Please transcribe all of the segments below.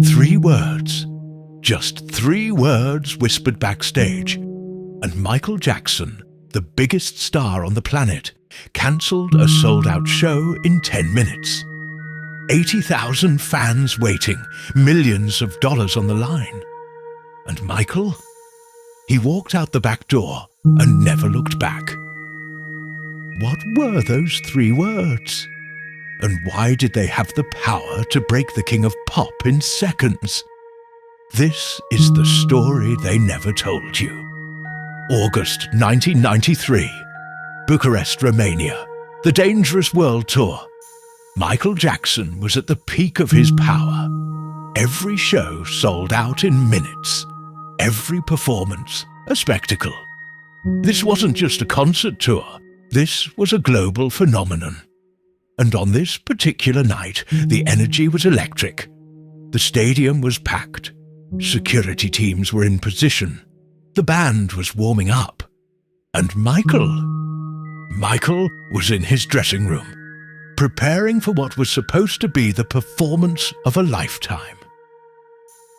3 words. Just 3 words whispered backstage, and Michael Jackson, the biggest star on the planet, cancelled a sold-out show in 10 minutes. 80,000 fans waiting, millions of dollars on the line. And Michael? He walked out the back door and never looked back. What were those 3 words? And why did they have the power to break the king of pop in seconds? This is the story they never told you. August 1993, Bucharest, Romania, the Dangerous World Tour. Michael Jackson was at the peak of his power. Every show sold out in minutes. Every performance a spectacle. This wasn't just a concert tour. This was a global phenomenon. And on this particular night, the energy was electric. The stadium was packed. Security teams were in position. The band was warming up. And Michael was in his dressing room, preparing for what was supposed to be the performance of a lifetime.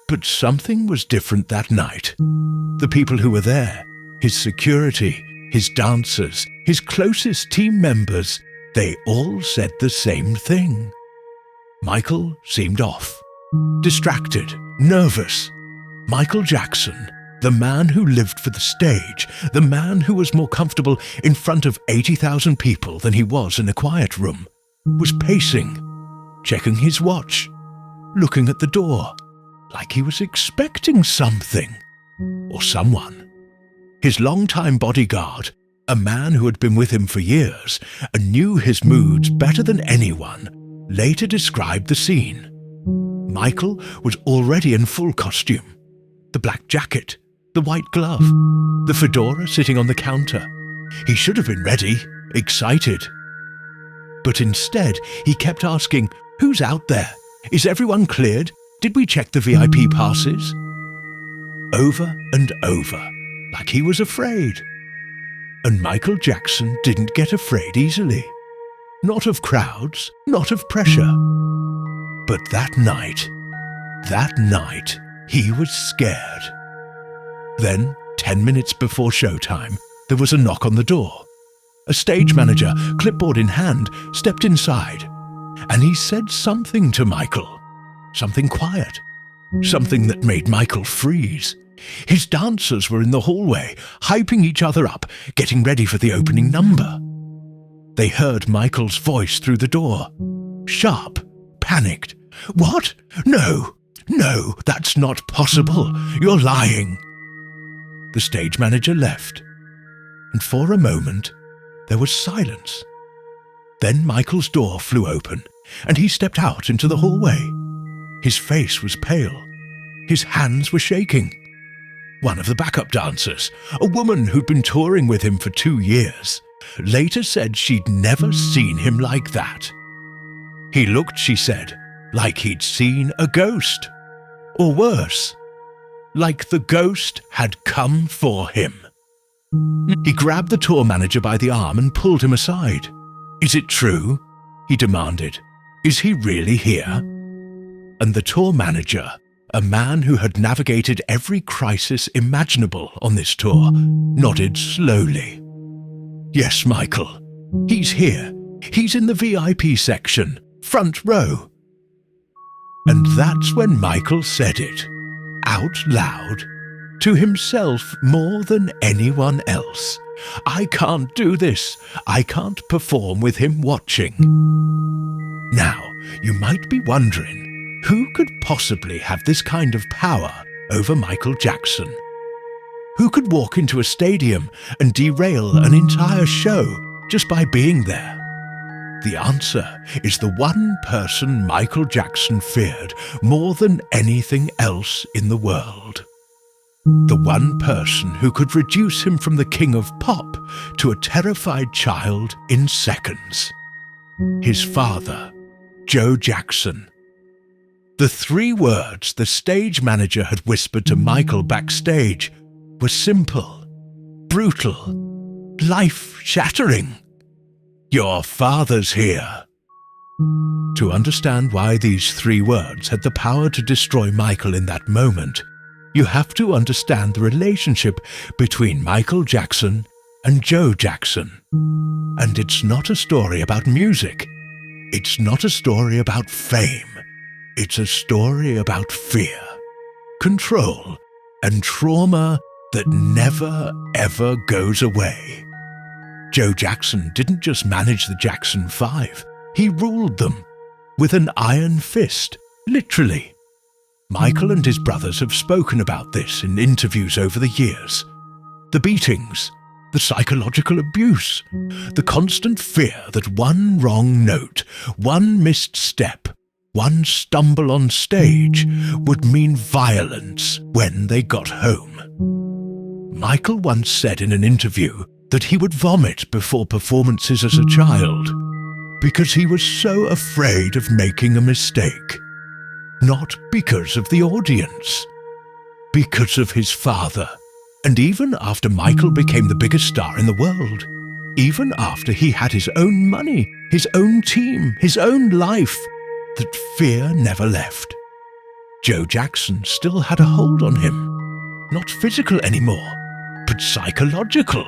But something was different that night. The people who were there, his security, his dancers, his closest team members, they all said the same thing. Michael seemed off, distracted, nervous. Michael Jackson, the man who lived for the stage, the man who was more comfortable in front of 80,000 people than he was in a quiet room, was pacing, checking his watch, looking at the door, like he was expecting something or someone. His longtime bodyguard, a man who had been with him for years and knew his moods better than anyone, later described the scene. Michael was already in full costume. The black jacket, the white glove, the fedora sitting on the counter. He should have been ready, excited. But instead, he kept asking, "Who's out there? Is everyone cleared? Did we check the VIP passes?" Over and over, like he was afraid. And Michael Jackson didn't get afraid easily. Not of crowds, not of pressure. But that night, he was scared. Then, 10 minutes before showtime, there was a knock on the door. A stage manager, clipboard in hand, stepped inside, and he said something to Michael. Something quiet. Something that made Michael freeze. His dancers were in the hallway, hyping each other up, getting ready for the opening number. They heard Michael's voice through the door. Sharp, panicked. "What? No, that's not possible. You're lying." The stage manager left, and for a moment, there was silence. Then Michael's door flew open, and he stepped out into the hallway. His face was pale. His hands were shaking. One of the backup dancers, a woman who'd been touring with him for 2 years, later said she'd never seen him like that. He looked, she said, like he'd seen a ghost. Or worse, like the ghost had come for him. He grabbed the tour manager by the arm and pulled him aside. "Is it true?" he demanded. "Is he really here?" And the tour manager, a man who had navigated every crisis imaginable on this tour, nodded slowly. "Yes, Michael. He's here. He's in the VIP section, front row." And that's when Michael said it, out loud, to himself more than anyone else. "I can't do this. I can't perform with him watching." Now, you might be wondering, who could possibly have this kind of power over Michael Jackson? Who could walk into a stadium and derail an entire show just by being there? The answer is the one person Michael Jackson feared more than anything else in the world. The one person who could reduce him from the king of pop to a terrified child in seconds. His father, Joe Jackson. The 3 words the stage manager had whispered to Michael backstage were simple, brutal, life-shattering. "Your father's here." To understand why these 3 words had the power to destroy Michael in that moment, you have to understand the relationship between Michael Jackson and Joe Jackson. And it's not a story about music. It's not a story about fame. It's a story about fear, control, and trauma that never, ever goes away. Joe Jackson didn't just manage the Jackson 5, he ruled them with an iron fist, literally. Michael and his brothers have spoken about this in interviews over the years. The beatings, the psychological abuse, the constant fear that one wrong note, one missed step, one stumble on stage would mean violence when they got home. Michael once said in an interview that he would vomit before performances as a child because he was so afraid of making a mistake. Not because of the audience, because of his father. And even after Michael became the biggest star in the world, even after he had his own money, his own team, his own life, that fear never left. Joe Jackson still had a hold on him. Not physical anymore, but psychological.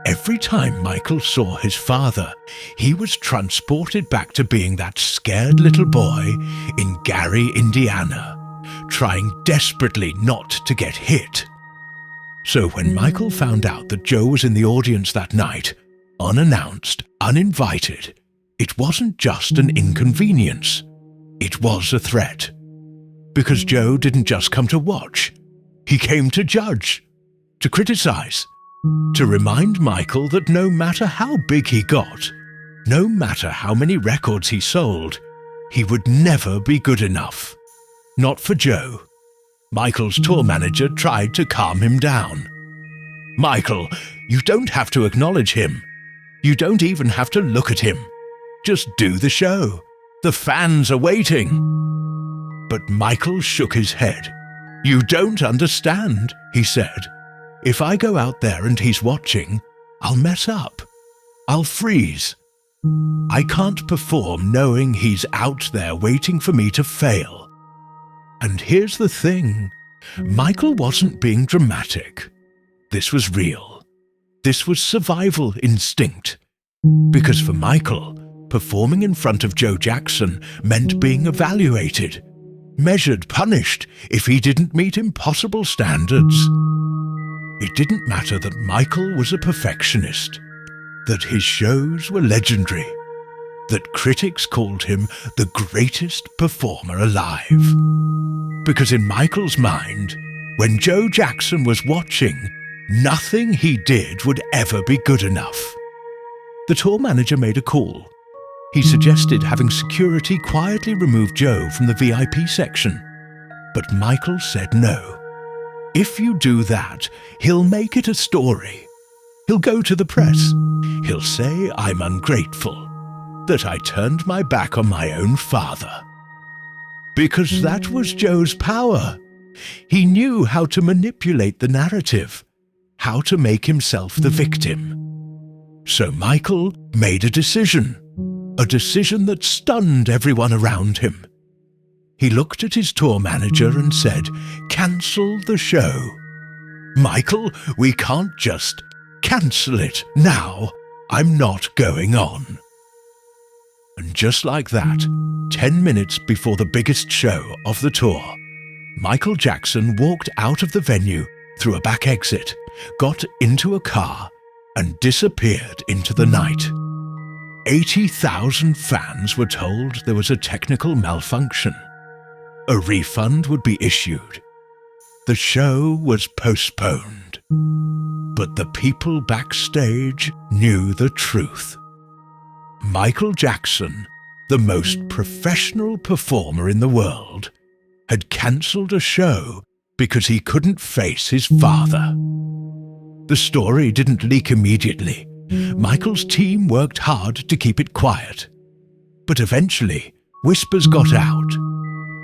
Every time Michael saw his father, he was transported back to being that scared little boy in Gary, Indiana, trying desperately not to get hit. So when Michael found out that Joe was in the audience that night, unannounced, uninvited, it wasn't just an inconvenience. It was a threat. Because Joe didn't just come to watch. He came to judge, to criticize, to remind Michael that no matter how big he got, no matter how many records he sold, he would never be good enough. Not for Joe. Michael's tour manager tried to calm him down. Michael, you don't have to acknowledge him. You don't even have to look at him. Just do the show. The fans are waiting. But Michael shook his head. You don't understand, he said. If I go out there and he's watching, I'll mess up. I'll freeze. I can't perform knowing he's out there waiting for me to fail. And here's the thing, Michael wasn't being dramatic. This was real. This was survival instinct. Because for Michael, performing in front of Joe Jackson meant being evaluated, measured, punished if he didn't meet impossible standards. It didn't matter that Michael was a perfectionist, that his shows were legendary, that critics called him the greatest performer alive. Because in Michael's mind, when Joe Jackson was watching, nothing he did would ever be good enough. The tour manager made a call. He suggested having security quietly remove Joe from the VIP section, but Michael said no. If you do that, he'll make it a story. He'll go to the press. He'll say I'm ungrateful, that I turned my back on my own father. Because that was Joe's power. He knew how to manipulate the narrative, how to make himself the victim. So Michael made a decision that stunned everyone around him. He looked at his tour manager and said, "Cancel the show. Michael, we can't just cancel it now. I'm not going on." And just like that, 10 minutes before the biggest show of the tour, Michael Jackson walked out of the venue through a back exit, got into a car, and disappeared into the night. 80,000 fans were told there was a technical malfunction. A refund would be issued. The show was postponed. But the people backstage knew the truth. Michael Jackson, the most professional performer in the world, had cancelled a show because he couldn't face his father. The story didn't leak immediately. Michael's team worked hard to keep it quiet. But eventually, whispers got out.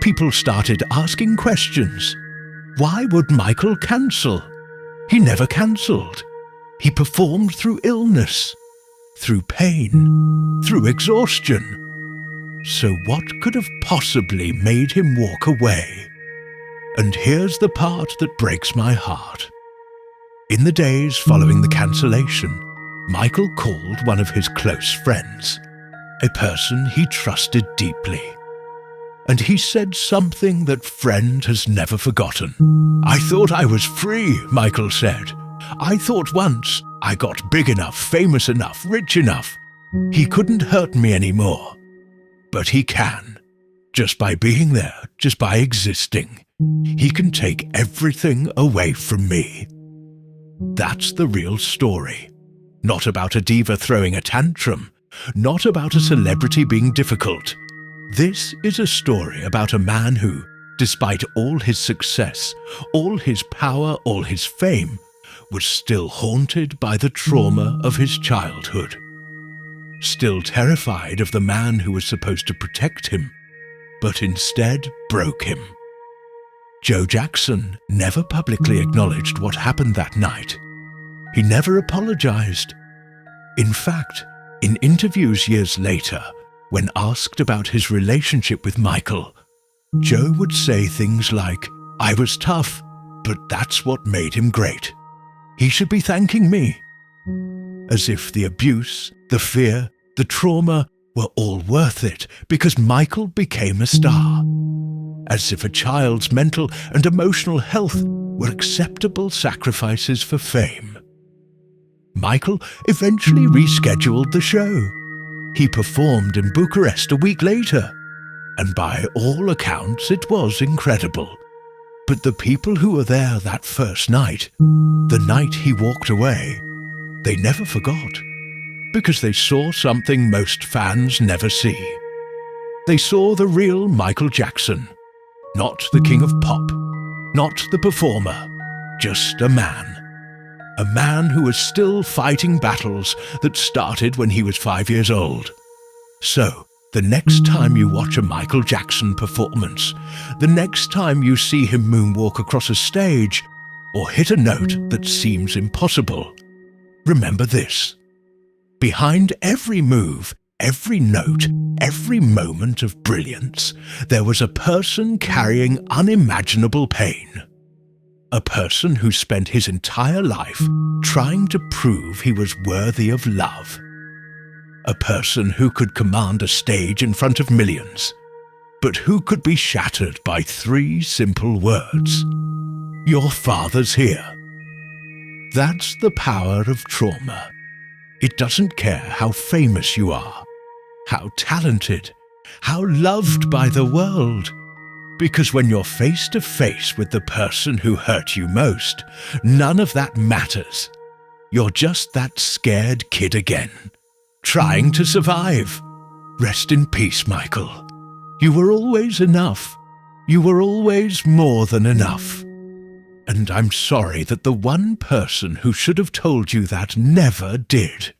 People started asking questions. Why would Michael cancel? He never cancelled. He performed through illness, through pain, through exhaustion. So what could have possibly made him walk away? And here's the part that breaks my heart. In the days following the cancellation, Michael called one of his close friends, a person he trusted deeply. And he said something that friend has never forgotten. "I thought I was free," Michael said. "I thought once I got big enough, famous enough, rich enough, he couldn't hurt me anymore. But he can. Just by being there, just by existing, he can take everything away from me." That's the real story. Not about a diva throwing a tantrum, not about a celebrity being difficult. This is a story about a man who, despite all his success, all his power, all his fame, was still haunted by the trauma of his childhood. Still terrified of the man who was supposed to protect him, but instead broke him. Joe Jackson never publicly acknowledged what happened that night. He never apologized. In fact, in interviews years later, when asked about his relationship with Michael, Joe would say things like, "I was tough, but that's what made him great. He should be thanking me." As if the abuse, the fear, the trauma were all worth it because Michael became a star. As if a child's mental and emotional health were acceptable sacrifices for fame. Michael eventually rescheduled the show. He performed in Bucharest a week later, and by all accounts it was incredible. But the people who were there that first night, the night he walked away, they never forgot, because they saw something most fans never see. They saw the real Michael Jackson, not the king of pop, not the performer, just a man. A man who was still fighting battles that started when he was 5 years old. So, the next time you watch a Michael Jackson performance, the next time you see him moonwalk across a stage, or hit a note that seems impossible, remember this. Behind every move, every note, every moment of brilliance, there was a person carrying unimaginable pain. A person who spent his entire life trying to prove he was worthy of love. A person who could command a stage in front of millions, but who could be shattered by 3 simple words. "Your father's here." That's the power of trauma. It doesn't care how famous you are, how talented, how loved by the world. Because when you're face to face with the person who hurt you most, none of that matters. You're just that scared kid again, trying to survive. Rest in peace, Michael. You were always enough. You were always more than enough. And I'm sorry that the one person who should have told you that never did.